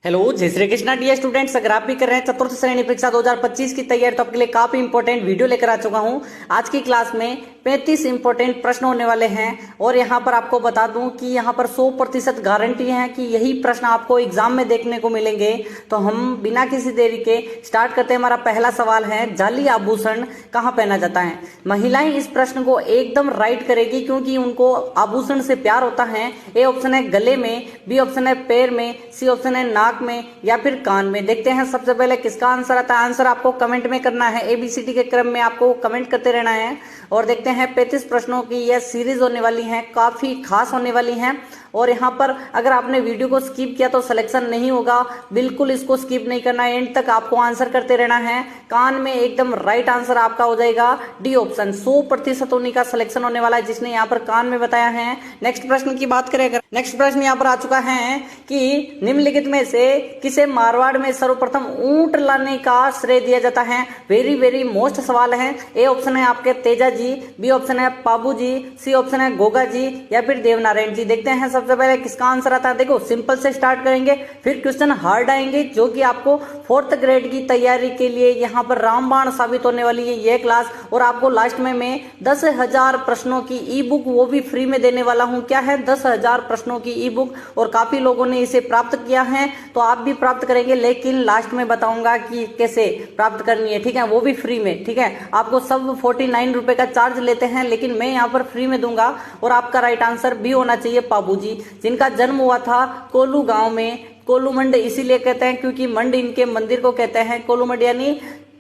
Hello, जय Shri Krishna dear students. अगर आप भी कर रहे हैं चतुर्थ श्रेणी परीक्षा 2025 की तैयारी तो आपके लिए काफी इंपॉर्टेंट वीडियो लेकर आ चुका हूं। आज की क्लास में 35 इंपॉर्टेंट प्रश्न होने वाले हैं और यहां पर आपको बता दूं कि यहां पर 100% गारंटी है कि यही प्रश्न आपको एग्जाम में देखने को मिलेंगे। तो हम बिना किसी देरी के स्टार्ट करते हैं। हमारा पहला सवाल है, जाली आभूषण कहाँ पहना जाता है? महिलाएं इस प्रश्न को एकदम राइट करेगी क्योंकि उनको आभूषण से प्यार होता है। ए ऑप्शन है गले में, बी ऑप्शन है पैर में, सी ऑप्शन है नाक में या फिर कान में। देखते हैं सबसे पहले किसका आंसर आता है। आंसर आपको कमेंट में करना है, एबीसीडी के क्रम में आपको कमेंट करते रहना है। और देखते हैं 35 प्रश्नों की यह सीरीज होने वाली है, काफी खास होने वाली है। और यहाँ पर अगर आपने वीडियो को स्किप किया तो सिलेक्शन नहीं होगा, बिल्कुल इसको स्किप नहीं करना है, एंड तक आपको आंसर करते रहना है। कान में एकदम राइट आंसर आपका हो जाएगा डी ऑप्शन। 100% उन्हीं का सिलेक्शन होने वाला है जिसने यहाँ पर कान में बताया है। नेक्स्ट प्रश्न की बात करें, नेक्स्ट प्रश्न यहाँ पर आ चुका है कि निम्नलिखित में से किसे मारवाड़ में सर्वप्रथम ऊंट लाने का श्रेय दिया जाता है? वेरी वेरी मोस्ट सवाल है। ए ऑप्शन है आपके तेजा जी, बी ऑप्शन है पाबू जी, सी ऑप्शन है गोगा जी या फिर देवनारायण जी। देखते हैं सबसे पहले किसका आंसर आता है। देखो सिंपल से स्टार्ट करेंगे, फिर क्वेश्चन हार्ड आएंगे जो कि आपको 4th ग्रेड की तैयारी के लिए यहाँ पर रामबाण साबित होने वाली है ये क्लास। और आपको लास्ट में मैं 10,000 प्रश्नों की ई बुक वो भी फ्री में देने वाला हूँ। क्या है? 10,000 प्रश्नों की ई बुक, और काफी लोगों ने इसे प्राप्त किया है तो आप भी प्राप्त करेंगे, लेकिन लास्ट में बताऊंगा कि कैसे प्राप्त करनी है। ठीक है, वो भी फ्री में। ठीक है, आपको सब 49 रुपए का चार्ज लेते हैं, लेकिन मैं यहाँ पर फ्री में दूंगा। और आपका राइट आंसर भी होना चाहिए पाबू जी, जिनका जन्म हुआ था कोलू गांव में। कोलू मंड इसीलिए कहते हैं क्योंकि मंड इनके मंदिर को कहते हैं। कोलू मंड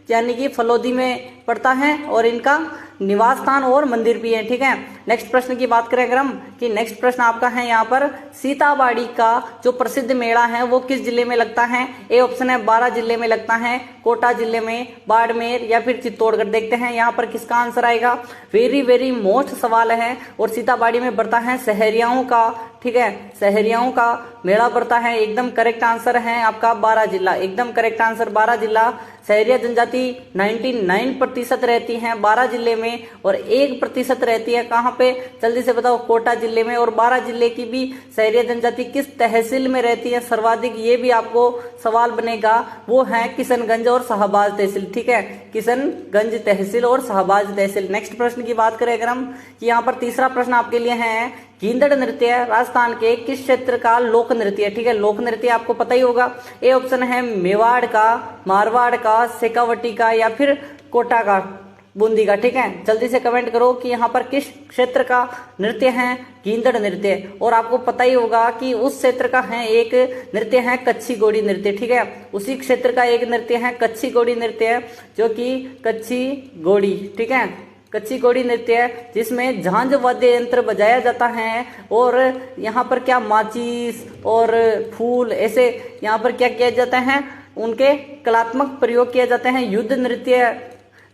यानी कि फलोदी में पड़ता है और इनका निवास स्थान और मंदिर भी है। ठीक है, नेक्स्ट प्रश्न की बात करें अगर हम, कि नेक्स्ट प्रश्न आपका है यहाँ पर, सीताबाड़ी का जो प्रसिद्ध मेला है वो किस जिले में लगता है? ए ऑप्शन है 12 जिले में लगता है, कोटा जिले में, बाड़मेर या फिर चित्तौड़गढ़। देखते हैं यहाँ पर किसका आंसर आएगा। वेरी वेरी मोस्ट सवाल है। और सीताबाड़ी में बढ़ता है सहरियाओं का, ठीक है, सहरियाओं का मेला बढ़ता है। एकदम करेक्ट आंसर है आपका 12 जिला, एकदम करेक्ट आंसर 12 जिला। सहरिया जनजाति 99% रहती है 12 जिले में, और 1% रहती है कहाँ पे? जल्दी से बताओ, कोटा जिले में। और 12 जिले की भी सहरिया जनजाति किस तहसील में रहती है सर्वाधिक? ये भी आपको सवाल बनेगा, वो है किशनगंज और शाहबाज तहसील। ठीक है, किशनगंज तहसील और शाहबाज तहसील। नेक्स्ट प्रश्न की बात करें अगर हम, कि यहाँ पर तीसरा प्रश्न आपके लिए है, गींदड़ नृत्य राजस्थान के किस क्षेत्र का लोक नृत्य है? ठीक है, लोक नृत्य आपको पता ही होगा। ए ऑप्शन है मेवाड़ का, मारवाड़ का, शेखावटी का या फिर कोटा का, बूंदी का। ठीक है, जल्दी से कमेंट करो कि यहाँ पर किस क्षेत्र का नृत्य है गींदड़ नृत्य। और आपको पता ही होगा कि उस क्षेत्र का है एक नृत्य है कच्छी घोड़ी नृत्य। ठीक है, उसी क्षेत्र का एक नृत्य है कच्छी घोड़ी नृत्य, जो कि कच्छी घोड़ी, ठीक है, कच्छी घोड़ी नृत्य, जिसमें झांझ वाद्य यंत्र बजाया जाता है। और यहाँ पर क्या माचिस और फूल ऐसे यहाँ पर क्या किया जाता है, उनके कलात्मक प्रयोग किए जाते हैं। युद्ध नृत्य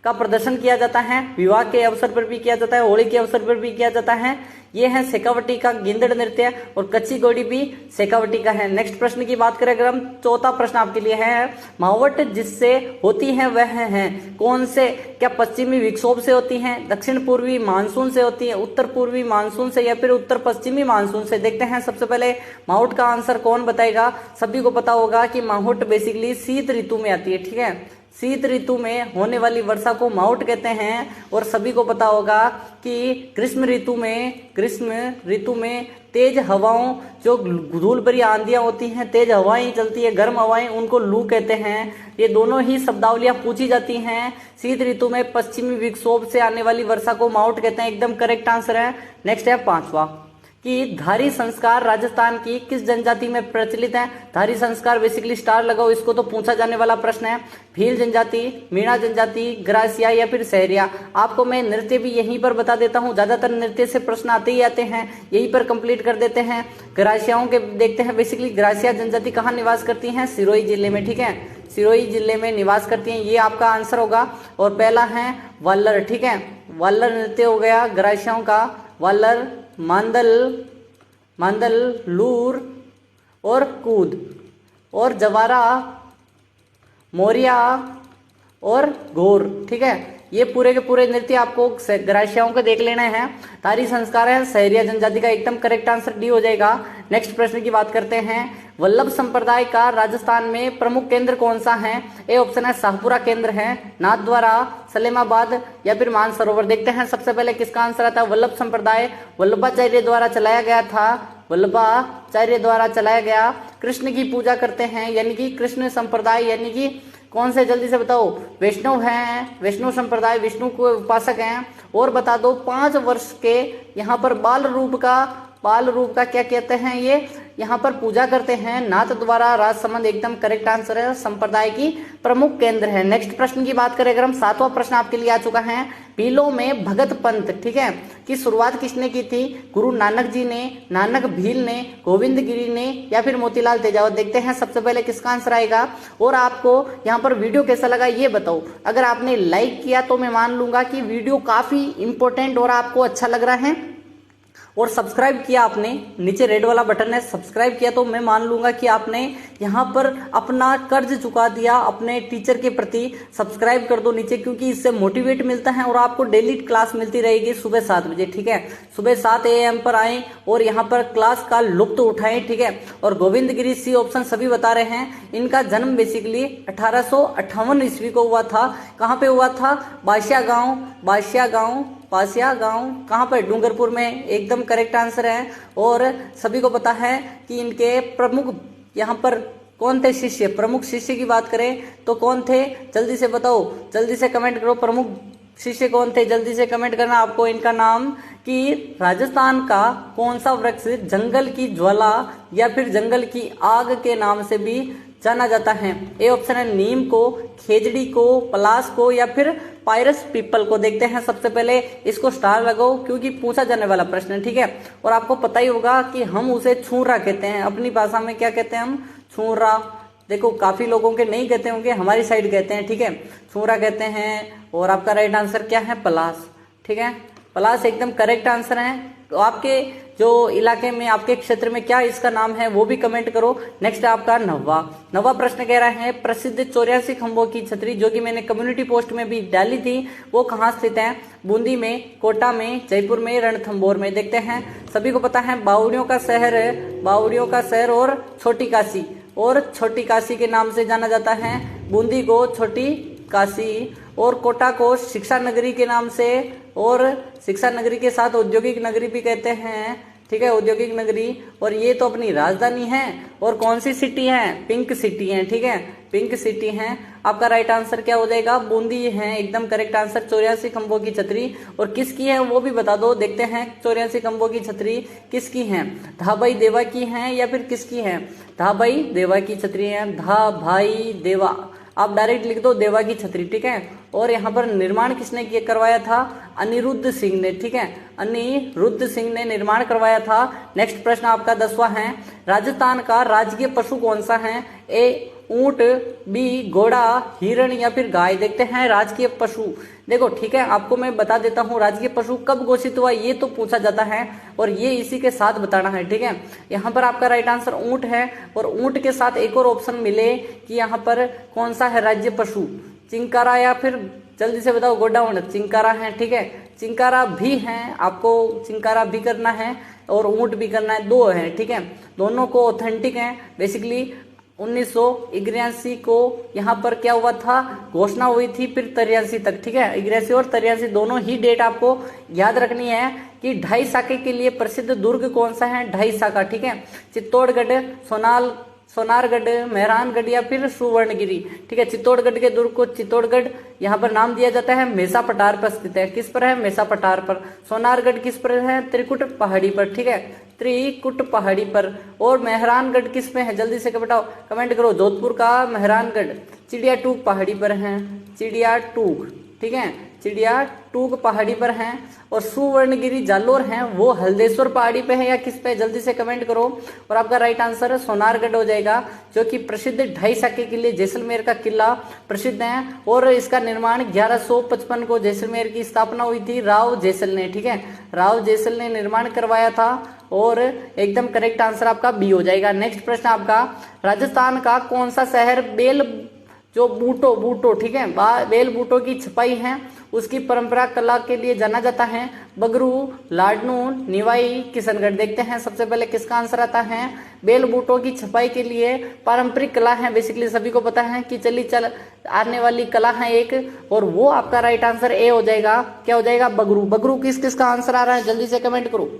का प्रदर्शन किया जाता है, विवाह के अवसर पर भी किया जाता है, होली के अवसर पर भी किया जाता है। ये है शेखावटी का गींदड़ नृत्य, और कच्ची घोड़ी भी शेखावटी का है। नेक्स्ट प्रश्न की बात करें अगर हम, चौथा प्रश्न आपके लिए है, मावट जिससे होती है वह है कौन से? क्या पश्चिमी विक्षोभ से होती है, दक्षिण पूर्वी मानसून से होती है, उत्तर पूर्वी मानसून से या फिर उत्तर पश्चिमी मानसून से? देखते हैं सबसे पहले मावट का आंसर कौन बताएगा। सभी को पता होगा कि मावट बेसिकली शीत ऋतु में आती है। ठीक है, शीत ऋतु में होने वाली वर्षा को मावट कहते हैं। और सभी को पता होगा कि ग्रीष्म ऋतु में तेज हवाओं, जो धूल भरी आंधियां होती हैं, तेज हवाएं चलती है, गर्म हवाएं, उनको लू कहते हैं। ये दोनों ही शब्दावलियां पूछी जाती हैं। शीत ऋतु में पश्चिमी विक्षोभ से आने वाली वर्षा को मावट कहते हैं, एकदम करेक्ट आंसर है। नेक्स्ट है पांचवा, कि धारी संस्कार राजस्थान की किस जनजाति में प्रचलित है? धारी संस्कार बेसिकली स्टार लगाओ, इसको तो पूछा जाने वाला प्रश्न है। भील जनजाति, मीणा जनजाति, ग्रासिया या फिर सहरिया? आपको मैं नृत्य भी यहीं पर बता देता हूँ, ज्यादातर नृत्य से प्रश्न आते ही आते हैं, यहीं पर कंप्लीट कर देते हैं। ग्रासियाओं के देखते हैं, बेसिकली ग्रासिया जनजाति कहाँ निवास करती है? सिरोही जिले में। ठीक है, सिरोही जिले में निवास करती हैं, ये आपका आंसर होगा। और पहला है वालर। ठीक है, वालर नृत्य हो गया ग्रासियाओं का, वालर, मांदल, लूर और कूद, और जवारा, मोरिया और घोर। ठीक है, ये पूरे के पूरे नृत्य आपको ग्रासियाओं के देख लेना है। धारी संस्कार है सहरिया जनजाति का, एकदम करेक्ट आंसर डी हो जाएगा। नेक्स्ट प्रश्न की बात करते हैं, वल्लभ संप्रदाय का राजस्थान में प्रमुख केंद्र कौन सा है? ए ऑप्शन है शाहपुरा केंद्र है, नाथद्वारा, सलेमाबाद या फिर मानसरोवर। देखते हैं सबसे पहले किसका आंसर आता है। वल्लभ संप्रदाय वल्लभाचार्य द्वारा चलाया गया था, वल्लभाचार्य द्वारा चलाया गया। कृष्ण की पूजा करते हैं यानी कि कृष्ण संप्रदाय, यानी कि कौन से, जल्दी से बताओ। वैष्णव हैं, वैष्णव संप्रदाय, विष्णु को उपासक हैं। और बता दो 5 वर्ष के यहाँ पर बाल रूप का क्या कहते हैं, ये यहाँ पर पूजा करते हैं। नाथ द्वारा, राजसमंद एकदम करेक्ट आंसर है, संप्रदाय की प्रमुख केंद्र है। नेक्स्ट प्रश्न की बात करें अगर हम, 7वां प्रश्न आपके लिए आ चुका है। पीलो में भगत पंथ, ठीक है, की शुरुआत किसने की थी? गुरु नानक जी ने, नानक भील ने, गोविंद गिरी ने या फिर मोतीलाल तेजावत। देखते हैं सबसे पहले किसका आंसर आएगा। और आपको यहाँ पर वीडियो कैसा लगा ये बताओ। अगर आपने लाइक किया तो मैं मान लूंगा कि वीडियो काफी इंपॉर्टेंट और आपको अच्छा लग रहा है। और सब्सक्राइब किया आपने, नीचे रेड वाला बटन है, सब्सक्राइब किया तो मैं मान लूंगा कि आपने यहाँ पर अपना कर्ज चुका दिया अपने टीचर के प्रति। सब्सक्राइब कर दो नीचे, क्योंकि इससे मोटिवेट मिलता है और आपको डेली क्लास मिलती रहेगी सुबह 7 बजे, ठीक है। सुबह 7 AM पर आए और यहाँ पर क्लास का लुत्फ उठाएं, ठीक है। और गोविंद गिरी सी ऑप्शन सभी बता रहे हैं। इनका जन्म बेसिकली 1858 ईस्वी को हुआ था। कहाँ पे हुआ था? बासिया गांव कहाँ पर? डूंगरपुर में, एकदम करेक्ट आंसर है। और सभी को पता है कि इनके प्रमुख यहाँ पर कौन थे शिष्य। प्रमुख शिष्य की बात करें तो कौन थे, जल्दी से बताओ, जल्दी से कमेंट करो। प्रमुख शिष्य कौन थे, जल्दी से कमेंट करना आपको इनका नाम। कि राजस्थान का कौन सा वृक्ष जंगल की ज्वाला या फिर जंगल की आग के नाम से भी जाना जाता है? ए ऑप्शन है नीम को, खेजड़ी को, पलाश को या फिर पायरस पीपल को। देखते हैं सबसे पहले, इसको स्टार लगाओ क्योंकि पूछा जाने वाला प्रश्न है, ठीक है। और आपको पता ही होगा कि हम उसे छूरा कहते हैं, अपनी भाषा में क्या कहते हैं हम? छूरा। देखो काफी लोगों के नहीं कहते होंगे, हमारी साइड कहते हैं, ठीक है, छूरा कहते हैं। और आपका राइट आंसर क्या है? पलाश, ठीक है, पलाश एकदम करेक्ट आंसर है। तो आपके जो इलाके में, आपके क्षेत्र में क्या इसका नाम है वो भी कमेंट करो। नेक्स्ट आपका नवा प्रश्न कह रहा है, प्रसिद्ध 84 खंभों की छतरी जो कि मैंने कम्युनिटी पोस्ट में भी डाली थी वो कहाँ स्थित है? बूंदी में, कोटा में, जयपुर में, रणथंभौर में। देखते हैं सभी को पता है बावड़ियों का शहर और छोटी काशी के नाम से जाना जाता है। बूंदी को छोटी काशी और कोटा को शिक्षा नगरी के नाम से, और शिक्षा नगरी के साथ औद्योगिक नगरी भी कहते हैं, ठीक है, औद्योगिक नगरी। और ये तो अपनी राजधानी है। और कौन सी सिटी है? पिंक सिटी है, ठीक है, पिंक सिटी है। आपका राइट आंसर क्या हो जाएगा? बूंदी है, एकदम करेक्ट आंसर। 84 खंभों की छतरी और किसकी है वो भी बता दो। देखते हैं 84 खंभों की छतरी किसकी है? धाबाई देवा की है या फिर किसकी है? धाबाई देवा की छतरी है, धाबाई देवा। आप डायरेक्ट लिख दो देवा की छतरी, ठीक है। और यहाँ पर निर्माण किसने करवाया था? अनिरुद्ध सिंह ने, ठीक है, अनिरुद्ध सिंह ने निर्माण करवाया था। नेक्स्ट प्रश्न आपका 10वां है, राजस्थान का राजकीय पशु कौन सा है? ए ऊंट, बी घोड़ा, हिरण या फिर गाय। देखते हैं राजकीय पशु। देखो ठीक है, आपको मैं बता देता हूँ राजकीय पशु कब घोषित हुआ ये तो पूछा जाता है और ये इसी के साथ बताना है, ठीक है। यहाँ पर आपका राइट आंसर ऊंट है। और ऊंट के साथ एक और ऑप्शन मिले कि यहाँ पर कौन सा है राज्य पशु? चिंकारा या फिर जल्दी से बताओ गोड्डा ऊंट। चिंकारा है, ठीक है, चिंकारा भी है, आपको चिंकारा भी करना है और ऊंट भी करना है, दो है, ठीक है। दोनों को ऑथेंटिक है। बेसिकली 1983 को यहाँ पर क्या हुआ था? घोषणा हुई थी, फिर 83 तक, ठीक है। 83 और 83 दोनों ही डेट आपको याद रखनी है। कि 2.5 शाखे के लिए प्रसिद्ध दुर्ग कौन सा है? 2.5 शाखा, ठीक है। चित्तौड़गढ़, सोनारगढ़, मेहरानगढ़ या फिर सुवर्णगिरी, ठीक है। चित्तौड़गढ़ के दुर्ग को चित्तौड़गढ़ यहाँ पर नाम दिया जाता है, मेसा पठार पर स्थित है। किस पर है? मेसा पठार पर। सोनारगढ़ किस पर है? त्रिकुट पहाड़ी पर, ठीक है, त्रिकुट पहाड़ी पर। और मेहरानगढ़ किस में है? जल्दी से बताओ, कमेंट करो। जोधपुर का मेहरानगढ़ चिड़िया टूक पहाड़ी पर है, चिड़िया टूक, ठीक है, चिड़िया टूक पहाड़ी पर हैं। और सुवर्णगिरी जालोर हैं वो हल्देश्वर पहाड़ी पे है या किस पे? जल्दी से कमेंट करो। और आपका राइट आंसर सोनारगढ़ हो जाएगा, जो कि प्रसिद्ध 2.5 शाखे के लिए जैसलमेर का किला प्रसिद्ध है। और इसका निर्माण 1155 को जैसलमेर की स्थापना हुई थी राव जैसल ने, ठीक है, राव जैसल ने निर्माण करवाया था। और एकदम करेक्ट आंसर आपका बी हो जाएगा। नेक्स्ट प्रश्न आपका, राजस्थान का कौन सा शहर जो बूटो बूटो, ठीक है, बेल बूटो की छपाई है, उसकी परंपरा कला के लिए जाना जाता है। बगरू, लाडनू, निवाई, किशनगढ़। देखते हैं सबसे पहले किसका आंसर आता है। बेल बूटो की छपाई के लिए पारंपरिक कला है, बेसिकली सभी को पता है कि चली चल आने वाली कला है एक, और वो आपका राइट आंसर ए हो जाएगा। क्या हो जाएगा? बगरू। बगरू किस किस का आंसर आ रहा है, जल्दी से कमेंट करो।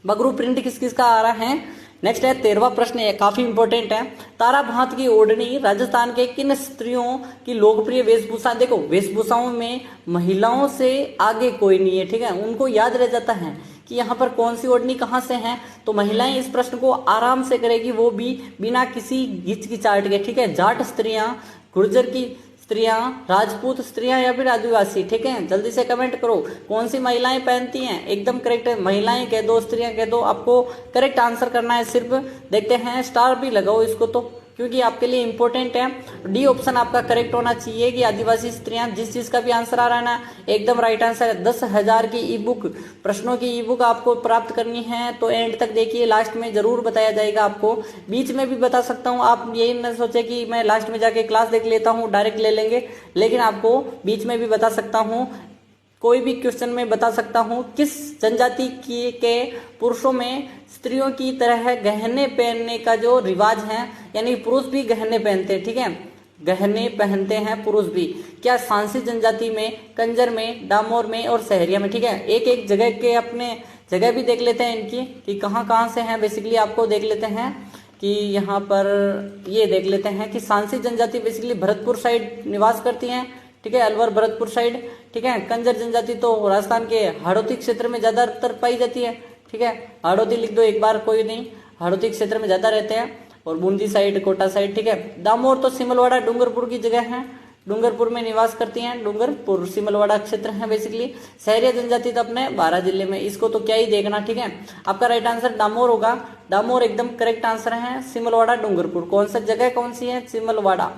बगरू प्रिंट किस किस का आ रहा है। नेक्स्ट है 13वां प्रश्न, है काफी इंपॉर्टेंट है। तारा भांत की ओढ़नी राजस्थान के किन स्त्रियों की लोकप्रिय वेशभूषा। देखो, वेशभूषाओं में महिलाओं से आगे कोई नहीं है, ठीक है, उनको याद रह जाता है कि यहाँ पर कौन सी ओढ़नी कहाँ से है, तो महिलाएं इस प्रश्न को आराम से करेगी, वो भी बिना किसी हिचकिचाहट के, ठीक है। जाट स्त्रियां, गुर्जर की स्त्रियां, राजपूत स्त्रियां या फिर आदिवासी, ठीक है, जल्दी से कमेंट करो कौन सी महिलाएं पहनती हैं। एकदम करेक्ट है, महिलाएं कह दो, स्त्रियां कह दो, आपको करेक्ट आंसर करना है सिर्फ। देखते हैं, स्टार भी लगाओ इसको तो, क्योंकि आपके लिए इंपॉर्टेंट है। डी ऑप्शन आपका करेक्ट होना चाहिए कि आदिवासी स्त्रियां। जिस चीज का भी आंसर आ रहा है ना, एकदम राइट आंसर है। 10,000 की ई बुक, प्रश्नों की ई बुक आपको प्राप्त करनी है तो एंड तक देखिए, लास्ट में जरूर बताया जाएगा आपको। बीच में भी बता सकता हूँ, आप यही न सोचे कि मैं लास्ट में जाके क्लास देख लेता हूँ, डायरेक्ट ले लेंगे, लेकिन आपको बीच में भी बता सकता हूँ, कोई भी क्वेश्चन में बता सकता हूं। किस जनजाति के पुरुषों में स्त्रियों की तरह गहने पहनने का जो रिवाज है, यानी पुरुष भी गहने पहनते हैं, ठीक है, गहने पहनते हैं पुरुष भी। क्या सांसी जनजाति में, कंजर में, डामोर में और सहरिया में, ठीक है। एक एक जगह के अपने जगह भी देख लेते हैं इनकी कि कहाँ कहाँ से हैं। बेसिकली आपको देख लेते हैं कि यहाँ पर ये देख लेते हैं कि सांसी जनजाति बेसिकली भरतपुर साइड निवास करती हैं, ठीक है, अलवर भरतपुर साइड, ठीक है। कंजर जनजाति तो राजस्थान के हाड़ौती क्षेत्र में ज्यादातर पाई जाती है, ठीक है, हाड़ौती लिख दो एक बार, कोई नहीं, हाड़ौती क्षेत्र में ज्यादा रहते हैं, और बूंदी साइड, कोटा साइड, ठीक है। दामोर तो सिमलवाड़ा डूंगरपुर की जगह है, डूंगरपुर में निवास करती हैं, डूंगरपुर सिमलवाड़ा क्षेत्र है बेसिकली। सहरिया जनजाति तो अपने 12 जिले में, इसको तो क्या ही देखना, ठीक है। आपका राइट आंसर दामोर होगा, दामोर एकदम करेक्ट आंसर है। सिमलवाड़ा डूंगरपुर, कौन सा जगह कौन सी है? सिमलवाड़ा।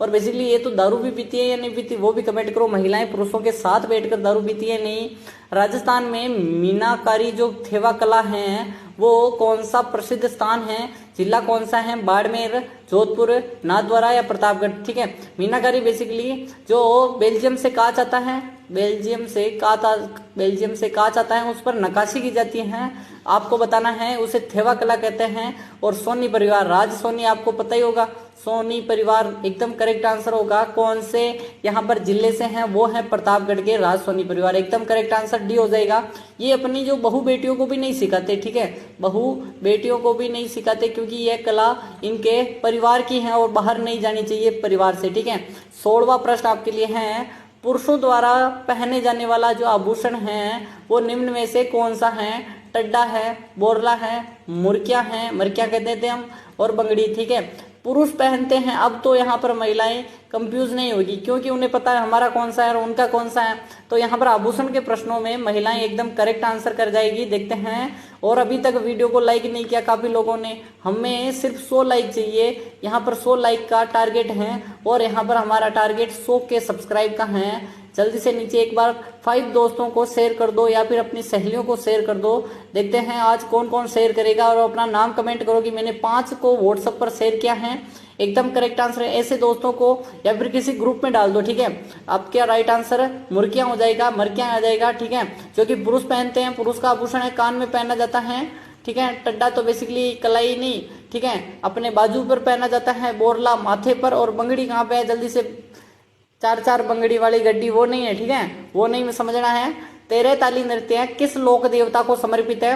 और बेसिकली ये तो दारू भी पीती है या नहीं पीती, वो भी कमेंट करो। महिलाएं पुरुषों के साथ बैठकर दारू पीती है नहीं। राजस्थान में मीनाकारी जो थेवा कला है, वो कौन सा प्रसिद्ध स्थान है, जिला कौन सा है? बाड़मेर, जोधपुर, नाथद्वारा या प्रतापगढ़, ठीक है। मीनाकारी बेसिकली जो बेल्जियम से कांच आता है, बेल्जियम से कांच आता है, उस पर नक्काशी की जाती है, आपको बताना है, उसे थेवा कला कहते हैं। और सोनी परिवार, राज सोनी आपको पता ही होगा, सोनी परिवार एकदम करेक्ट आंसर होगा। कौन से यहाँ पर जिले से हैं? वो है प्रतापगढ़ के राज सोनी परिवार, एकदम करेक्ट आंसर डी हो जाएगा। ये अपनी जो बहू बेटियों को भी नहीं सिखाते, ठीक है, बहू बेटियों को भी नहीं सिखाते, क्योंकि यह कला इनके परिवार की है और बाहर नहीं जानी चाहिए परिवार से, ठीक है। 16वां प्रश्न आपके लिए है, पुरुषों द्वारा पहने जाने वाला जो आभूषण है वो निम्न में से कौन सा है? टड्डा है, बोरला है, मुर्किया है, मरकिया कहते थे हम, और बंगड़ी, ठीक है। पुरुष पहनते हैं, अब तो यहाँ पर महिलाएं कंफ्यूज नहीं होगी, क्योंकि उन्हें पता है हमारा कौन सा है और उनका कौन सा है। तो यहाँ पर आभूषण के प्रश्नों में महिलाएं एकदम करेक्ट आंसर कर जाएगी। देखते हैं, और अभी तक वीडियो को लाइक नहीं किया काफी लोगों ने, हमें सिर्फ 100 लाइक चाहिए, यहाँ पर 100 लाइक का टारगेट है, और यहाँ पर हमारा टारगेट 100 के सब्सक्राइब का है। जल्दी से नीचे एक बार 5 दोस्तों को शेयर कर दो या फिर अपनी सहेलियों को शेयर कर दो। देखते हैं आज कौन कौन शेयर करेगा, और अपना नाम कमेंट करो कि मैंने 5 को व्हाट्सएप पर शेयर किया है। एकदम करेक्ट आंसर है, ऐसे दोस्तों को या फिर किसी ग्रुप में डाल दो, ठीक है। आपका राइट आंसर मुर्कियां हो जाएगा, मरकियां आ जाएगा, ठीक है, जो कि पुरुष पहनते हैं, पुरुष का आभूषण है, कान में पहना जाता है, ठीक है। टड्डा तो बेसिकली कलाई नहीं, ठीक है, अपने बाजू पर पहना जाता है, बोरला माथे पर, और बंगड़ी कहाँ पे है? जल्दी से 4 बंगड़ी वाली गड्डी वो नहीं है, ठीक है, वो नहीं समझना है। 13 ताली नृत्य किस लोक देवता को समर्पित है?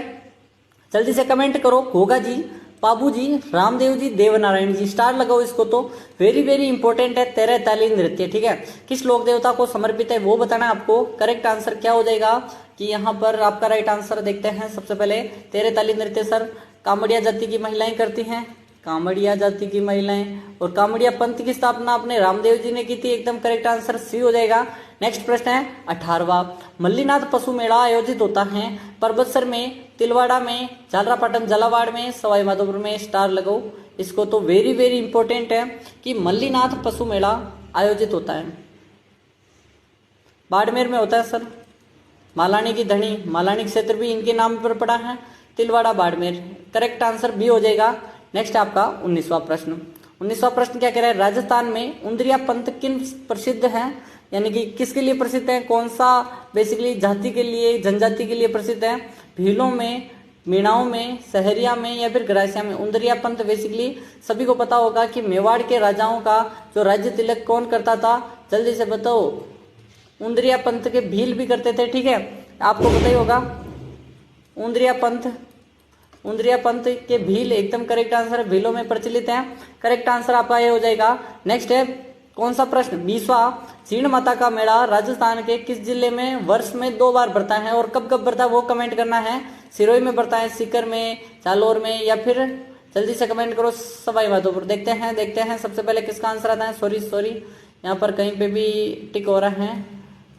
जल्दी से कमेंट करो। घोगा जी, बाबू जी, रामदेव जी, देवनारायण जी, स्टार लगाओ इसको तो। वेरी वेरी इंपॉर्टेंट है 13 ताली नृत्य, ठीक है, किस लोक देवता को समर्पित है वो बताना है आपको। करेक्ट आंसर क्या हो जाएगा कि यहाँ पर आपका राइट आंसर देखते हैं। सबसे पहले 13 ताली नृत्य सर कामड़िया जाति की महिलाएं करती हैं, कामड़िया जाति की महिलाएं, और कामड़िया पंथ की स्थापना अपने रामदेव जी ने की थी, एकदम करेक्ट आंसर सी हो जाएगा। नेक्स्ट प्रश्न है 18वां, मल्लीनाथ पशु मेला आयोजित होता है परबतसर में, तिलवाड़ा में, झालरापाटन झालावाड़ में, सवाई माधोपुर में, स्टार लगाओ इसको तो। वेरी वेरी इंपॉर्टेंट है कि मल्लीनाथ पशु मेला आयोजित होता है बाड़मेर में होता है सर। मालानी की धनी, मालानी क्षेत्र भी इनके नाम पर पड़ा है, Tilwara Barmer, correct answer B हो जाएगा। नेक्स्ट आपका 19वां प्रश्न, 19वां प्रश्न क्या कह रहा है, राजस्थान में उंदरिया पंथ किन प्रसिद्ध है, यानी कि किसके लिए प्रसिद्ध है, कौन सा बेसिकली जाति के लिए, जनजाति के लिए प्रसिद्ध है, भीलों में, मीणाओं में, सहरिया में या फिर गरासिया में। उंदरिया पंथ बेसिकली सभी को पता होगा कि मेवाड़ के राजाओं का जो राज्य तिलक कौन करता था, जल्दी से बताओ। उंदरिया पंथ के भील भी करते थे, ठीक है, आपको पता ही होगा। उंदरिया पंथ के भील एकदम करेक्ट आंसर है, भीलों में प्रचलित है, करेक्ट आंसर आपका ये हो जाएगा। नेक्स्ट है कौन सा प्रश्न, 20वां, जीण माता का मेला राजस्थान के किस जिले में वर्ष में 2 बार बढ़ता है और कब कब बढ़ता है वो कमेंट करना है। सिरोही में बढ़ता है, सीकर में, जालोर में या फिर जल्दी से कमेंट करो सवाई माधोपुर। देखते हैं सबसे पहले किसका आंसर आता है। सॉरी यहाँ पर कहीं पे भी टिक हो रहा है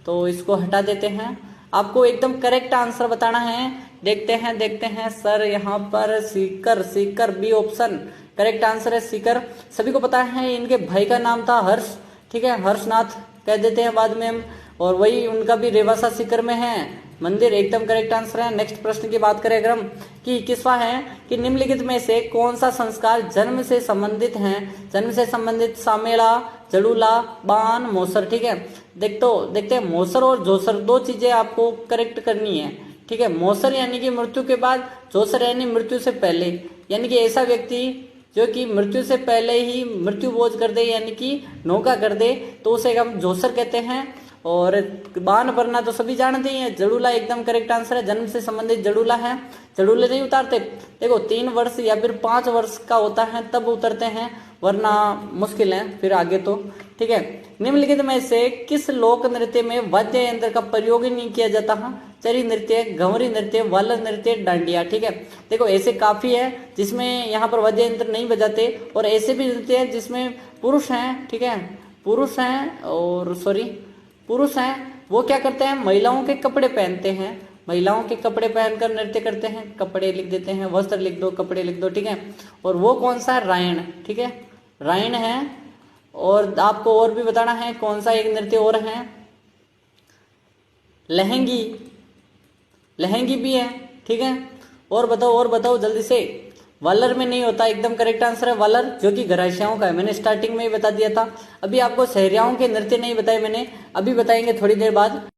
तो इसको हटा देते हैं, आपको एकदम करेक्ट आंसर बताना है। देखते हैं सर, यहाँ पर Sikar B option correct answer है, सीकर। सभी को पता है इनके भाई का नाम था हर्ष, ठीक है, हर्षनाथ कह देते हैं बाद में हम, और वही उनका भी रेवासा सीकर में है मंदिर, एकदम करेक्ट आंसर है। नेक्स्ट प्रश्न की बात करें अगर हम कि 21वां है कि निम्नलिखित में से कौन सा संस्कार जन्म से संबंधित है, जन्म से संबंधित सामेला, जड़ूला, बान, मोसर, ठीक है। देखते हैं मोसर और जोसर, 2 चीजें आपको करेक्ट करनी है, ठीक है। मोसर यानी कि मृत्यु के बाद, जोसर यानी मृत्यु से पहले, यानी कि ऐसा व्यक्ति जो कि मृत्यु से पहले ही मृत्यु बोझ कर दे, यानी कि नौका कर दे, तो उसे हम जोसर कहते हैं। और बाण भरना तो सभी जानते ही हैं, जड़ूला एकदम करेक्ट आंसर है, जन्म से संबंधित जड़ूला है। जड़ूले नहीं उतारते, देखो 3 वर्ष या फिर 5 वर्ष का होता है तब उतरते हैं, वरना मुश्किल है फिर आगे तो, ठीक है। निम्नलिखित में से किस लोक नृत्य में वाद्य यंत्र का प्रयोग ही नहीं किया जाता है, चरी नृत्य, घंवरी नृत्य, वालर नृत्य, डांडिया, ठीक है। देखो ऐसे काफी है जिसमें यहाँ पर वाद्य यंत्र नहीं बजाते, और ऐसे भी नृत्य है जिसमें पुरुष हैं, ठीक है, पुरुष हैं, वो क्या करते हैं, महिलाओं के कपड़े पहनते हैं, महिलाओं के कपड़े पहनकर नृत्य करते हैं, कपड़े लिख देते हैं, वस्त्र लिख दो, कपड़े लिख दो, ठीक है। और वो कौन सा है, रायण, ठीक है, रायण है। और आपको और भी बताना है कौन सा एक नृत्य और है, लहंगी भी है, ठीक है। और बताओ जल्दी से। वालर में नहीं होता, एकदम करेक्ट आंसर है वालर, जो कि गरासियाओं का है, मैंने स्टार्टिंग में ही बता दिया था। अभी आपको सहरियाओं के नृत्य नहीं बताए मैंने, अभी बताएंगे थोड़ी देर बाद।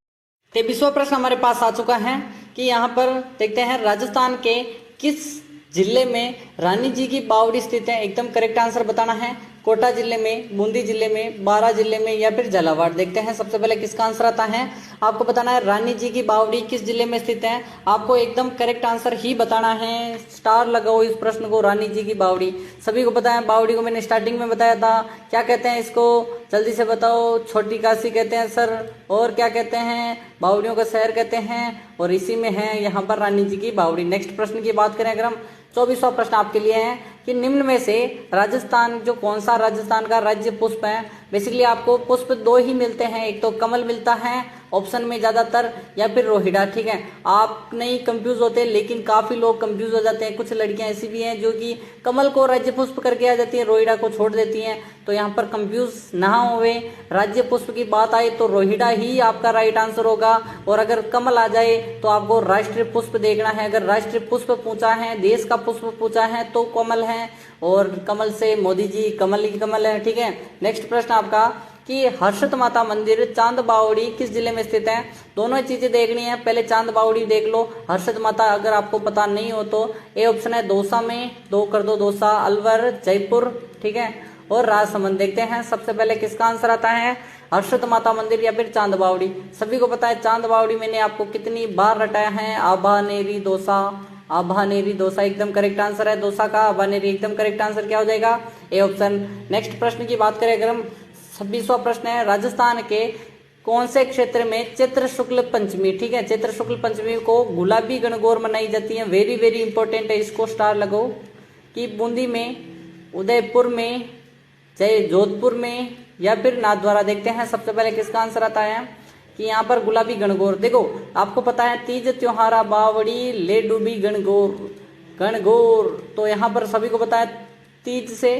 23वां प्रश्न हमारे पास आ चुका है कि यहाँ पर देखते हैं राजस्थान के किस जिले में रानी जी की बावड़ी स्थित है, एकदम करेक्ट आंसर बताना है। कोटा जिले में, बूंदी जिले में, बारा जिले में या फिर झालावाड़। देखते हैं सबसे पहले किसका आंसर आता है, आपको बताना है रानी जी की बावड़ी किस जिले में स्थित है, आपको एकदम करेक्ट आंसर ही बताना है। स्टार लगाओ इस प्रश्न को, रानी जी की बावड़ी सभी को पता है। बावड़ी को मैंने स्टार्टिंग में बताया था, क्या कहते हैं इसको, जल्दी से बताओ। छोटी काशी कहते हैं सर, और क्या कहते हैं, बावड़ियों का शहर कहते हैं, और इसी में है यहाँ पर रानी जी की बावड़ी। नेक्स्ट प्रश्न की बात करें अगर हम, 24वां प्रश्न आपके लिए है कि निम्न में से राजस्थान जो कौन सा राजस्थान का राज्य पुष्प है। बेसिकली आपको पुष्प 2 ही मिलते हैं, एक तो कमल मिलता है ऑप्शन में ज्यादातर, या फिर रोहिड़ा, ठीक है। आप नहीं कंफ्यूज होते, लेकिन काफी लोग कंफ्यूज हो जाते हैं। कुछ लड़कियां ऐसी भी हैं जो कि कमल को राज्य पुष्प करके आ जाती हैं, रोहिड़ा को छोड़ देती हैं, तो यहाँ पर कंफ्यूज ना हुए। राज्य पुष्प की बात आए तो रोहिड़ा ही आपका राइट आंसर होगा, और अगर कमल आ जाए तो आपको राष्ट्रीय पुष्प देखना है। अगर राष्ट्रीय पुष्प पूछा है, देश का पुष्प पूछा है तो कमल है, और कमल से मोदी जी कमल ही कमल है, ठीक है। नेक्स्ट प्रश्न आपका कि हर्षद माता मंदिर चांद बावड़ी किस जिले में स्थित है। दोनों चीजें देखनी है, पहले चांद बावड़ी देख लो, हर्षद माता अगर आपको पता नहीं हो तो ए ऑप्शन है दौसा में, 2 कर दो, दौसा, अलवर, जयपुर, ठीक है, और राजसमंद। देखते हैं सबसे पहले किसका आंसर आता है, हर्षद माता मंदिर या फिर चांद बावड़ी। सभी को पता है चांद बावड़ी मैंने आपको कितनी बार रटाया है, आभानेरी दोसा एकदम करेक्ट आंसर है, दोसा का आभानेरी एकदम करेक्ट आंसर क्या हो जाएगा, ए ऑप्शन। नेक्स्ट प्रश्न की बात करें अगर हम, 26वां प्रश्न है राजस्थान के कौन से क्षेत्र में चैत्र शुक्ल पंचमी, ठीक है, चैत्र शुक्ल पंचमी को गुलाबी गणगौर मनाई जाती है। वेरी वेरी इंपॉर्टेंट है, इसको स्टार लगाओ। कि बूंदी में, उदयपुर में, जोधपुर में या फिर नाथद्वारा। देखते हैं सबसे पहले किसका आंसर आता है कि यहाँ पर गुलाबी गणगौर। देखो आपको पता है तीज त्योहारा बावड़ी ले डूबी गणगौर, तो यहाँ पर सभी को पता है तीज से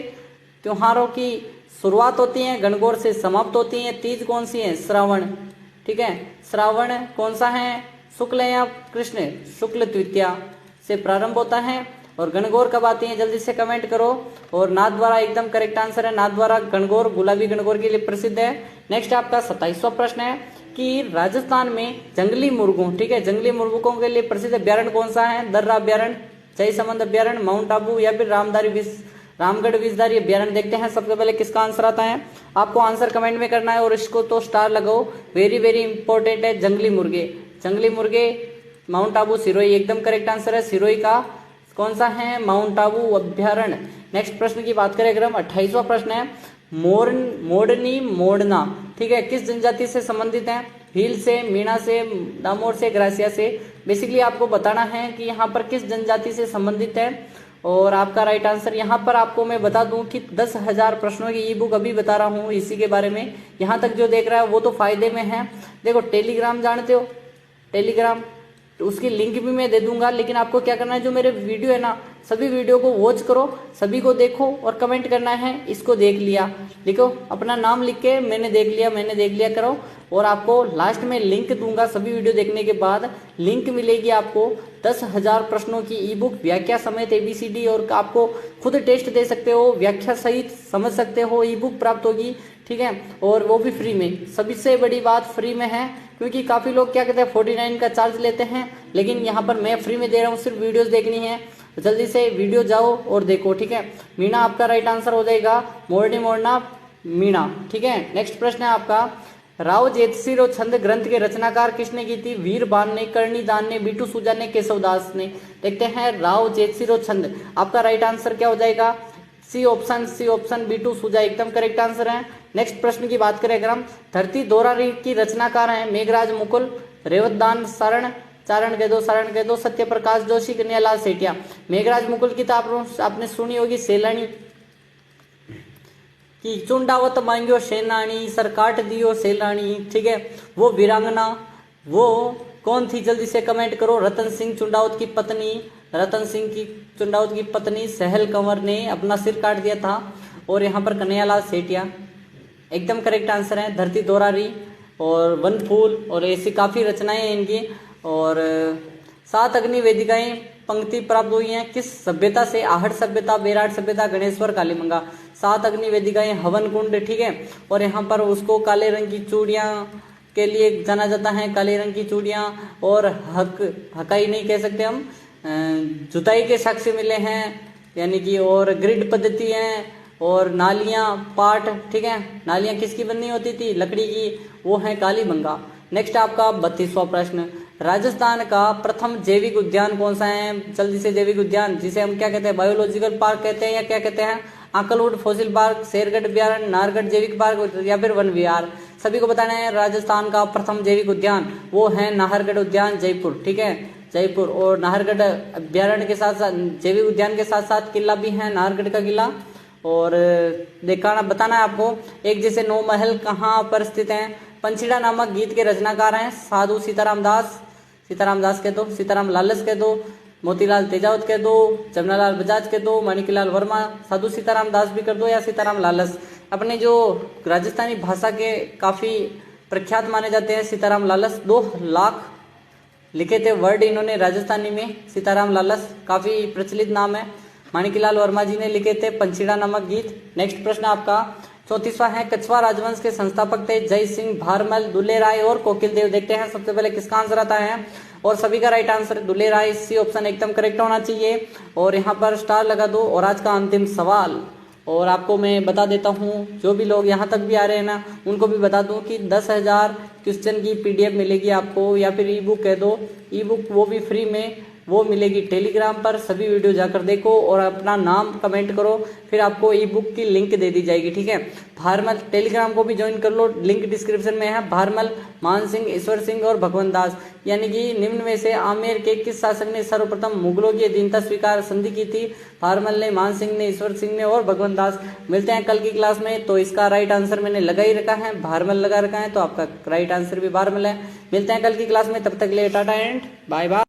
त्योहारों की शुरुआत होती है, गणगौर से समाप्त होती है। तीज कौन सी है, श्रावण, ठीक है, श्रावण कौन सा है, शुक्ल या कृष्ण, शुक्ल तृतीया से प्रारंभ होता है और गणगौर कब आती है, जल्दी से कमेंट करो। और नाथद्वारा एकदम करेक्ट आंसर है, नाथद्वारा गणगौर गुलाबी गणगौर के लिए प्रसिद्ध है। नेक्स्ट आपका 27वां प्रश्न है कि राजस्थान में जंगली मुर्गों, ठीक है, जंगली मुर्गों के लिए प्रसिद्ध अभ्यारण्य कौन सा है, दर्रा अभ्यारण्य, जयसमंद अभ्यारण्य, माउंट आबू या फिर रामगढ़ विषधारी अभ्यारण्य। देखते हैं सबसे पहले किसका आंसर आता है, आपको आंसर कमेंट में करना है और इसको तो स्टार लगाओ, वेरी वेरी इंपॉर्टेंट है। जंगली मुर्गे, जंगली मुर्गे माउंट आबू सिरोही एकदम करेक्ट आंसर है, सिरोही का कौन सा है, माउंट आबू अभ्यारण्य। नेक्स्ट प्रश्न की बात करें अगर हम, 28वां प्रश्न है मोरनी मोड़ना, ठीक है, किस जनजाति से संबंधित है, भील से, मीणा से, दामोर से, ग्रासिया से। बेसिकली आपको बताना है कि यहाँ पर किस जनजाति से संबंधित है और आपका राइट आंसर। यहाँ पर आपको मैं बता दूं कि 10,000 प्रश्नों की ई बुक अभी बता रहा हूँ इसी के बारे में। यहाँ तक जो देख रहा है वो तो फायदे में है। देखो टेलीग्राम जानते हो, टेलीग्राम, तो उसकी लिंक भी मैं दे दूंगा, लेकिन आपको क्या करना है, जो मेरे वीडियो है ना सभी वीडियो को वॉच करो, सभी को देखो और कमेंट करना है इसको देख लिया, लिखो अपना नाम लिख के मैंने देख लिया, मैंने देख लिया करो। और आपको लास्ट में लिंक दूंगा, सभी वीडियो देखने के बाद लिंक मिलेगी आपको 10,000 प्रश्नों की ई बुक व्याख्या समेत ABCD, और आपको खुद टेस्ट दे सकते हो, व्याख्या सहित समझ सकते हो, ई बुक प्राप्त होगी, ठीक है, और वो भी फ्री में। सभी से बड़ी बात फ्री में है, क्योंकि काफ़ी लोग क्या कहते हैं 49 का चार्ज लेते हैं, लेकिन यहाँ पर मैं फ्री में दे रहा हूँ, सिर्फ वीडियोस देखनी है। तो जल्दी से वीडियो जाओ और देखो, ठीक है। मीणा आपका राइट आंसर हो जाएगा, मोरनी मोड़ना मीणा, ठीक है। नेक्स्ट प्रश्न है आपका, राव जेतसिरो छंद ग्रंथ के रचनाकार किसने की थी, वीर बान ने, करणी दान ने, बीटू सूजा ने, केशवदास ने। देखते हैं राव जेतसिरो छंद, आपका राइट आंसर क्या हो जाएगा, सी ऑप्शन बीटू सूजा एकदम करेक्ट आंसर है। नेक्स्ट प्रश्न की बात करें अगर हम, धरती दोहरारी की रचनाकार हैं मेघराज मुकुल, रेवतदान सारण कह दो, सत्य प्रकाश जोशी, कन्हैयालाल सेठिया। मेघराज मुकुल की तो आपने सुनी होगी, सैलानी कि चुंडावत मांगियो सेनानी, सर काट दियो सैलानी, ठीक है, वो वीरांगना वो कौन थी, जल्दी से कमेंट करो। रतन सिंह चुंडावत की पत्नी सहल कंवर ने अपना सिर काट दिया था। और यहाँ पर कन्हैयालाल सेठिया एकदम करेक्ट आंसर है। धरती दोहरारी और वन फूल और ऐसी काफ़ी रचनाएं हैं इनकी। और 7 अग्नि वेदिकाएं पंक्ति प्राप्त हुई हैं किस सभ्यता से, आहट सभ्यता, बेराट सभ्यता, गणेश्वर, कालीमंगा। 7 अग्नि वेदिकाएं, हवन कुंड, ठीक है। और यहाँ पर उसको काले रंग की चूड़ियाँ के लिए जाना जाता है, काले रंग की चूड़ियाँ, और हकाई नहीं कह सकते हम, जुताई के साक्ष्य मिले हैं यानी कि, और ग्रिड पद्धति है, और नालियाँ पाट, ठीक है, नालियाँ किसकी बननी होती थी, लकड़ी की, वो है कालीमंगा। नेक्स्ट आपका 32वां प्रश्न, राजस्थान का प्रथम जैविक उद्यान कौन सा है, जल्दी से जैविक उद्यान जिसे हम क्या कहते हैं, बायोलॉजिकल पार्क कहते हैं या क्या कहते हैं, आकलवुड फॉसिल पार्क, शेरगढ़ अभ्यारण्य, नाहरगढ़ जैविक पार्क या फिर वन विहार। सभी को बताना है राजस्थान का प्रथम जैविक उद्यान वो है नाहरगढ़ उद्यान, जयपुर, ठीक है, जयपुर। और नाहरगढ़ अभ्यारण्य के साथ साथ जैविक उद्यान के साथ साथ किला भी है, नाहरगढ़ का किला। और दिखाना बताना है आपको, एक जैसे 9 महल कहाँ पर स्थित हैं। पंचीड़ा नामक गीत के रचनाकार हैं साधु सीताराम दास कह दो, सीताराम लालस कह दो, मोतीलाल तेजावत कह दो, जमनालाल बजाज कह दो, माणिकलाल वर्मा, साधु सीताराम दास भी कर दो या सीताराम लालस। अपने जो राजस्थानी भाषा के काफ़ी प्रख्यात माने जाते हैं सीताराम लालस, 2 लाख लिखे थे वर्ड इन्होंने राजस्थानी में, सीताराम लालस काफ़ी प्रचलित नाम है। माणिकलाल वर्मा जी ने लिखे थे पंचीड़ा नामक गीत। नेक्स्ट प्रश्न आपका 34वां है, कछवा राजवंश के संस्थापक थे जय सिंह, भारमल, दुल्ले राय और कोकिल देव। देखते हैं सबसे पहले किसका आंसर आता है, और सभी का राइट आंसर दुल्ले राय, सी ऑप्शन एकदम करेक्ट होना चाहिए। और यहाँ पर स्टार लगा दो। और आज का अंतिम सवाल, और आपको मैं बता देता हूँ, जो भी लोग यहाँ तक भी आ रहे हैं ना उनको भी बता दूँ कि 10,000 क्वेश्चन की PDF मिलेगी आपको, या फिर ई बुक कह दो, ई बुक वो भी फ्री में वो मिलेगी टेलीग्राम पर। सभी वीडियो जाकर देखो और अपना नाम कमेंट करो, फिर आपको ई बुक की लिंक दे दी जाएगी, ठीक है। भारमल टेलीग्राम को भी ज्वाइन कर लो, लिंक डिस्क्रिप्शन में है। भारमल, मान सिंह, ईश्वर सिंह और भगवंत दास, यानी कि निम्न में से आमेर के किस शासक ने सर्वप्रथम मुगलों की अधीनता स्वीकार संधि की थी, भारमल ने, मान सिंह ने, ईश्वर सिंह ने और भगवंत दास। मिलते हैं कल की क्लास में। तो इसका राइट आंसर मैंने लगा ही रखा है, भारमल लगा रखा है, तो आपका राइट आंसर भी भारमल है। मिलते हैं कल की क्लास में, तब तक के लिए टाटा एंड बाय बाय।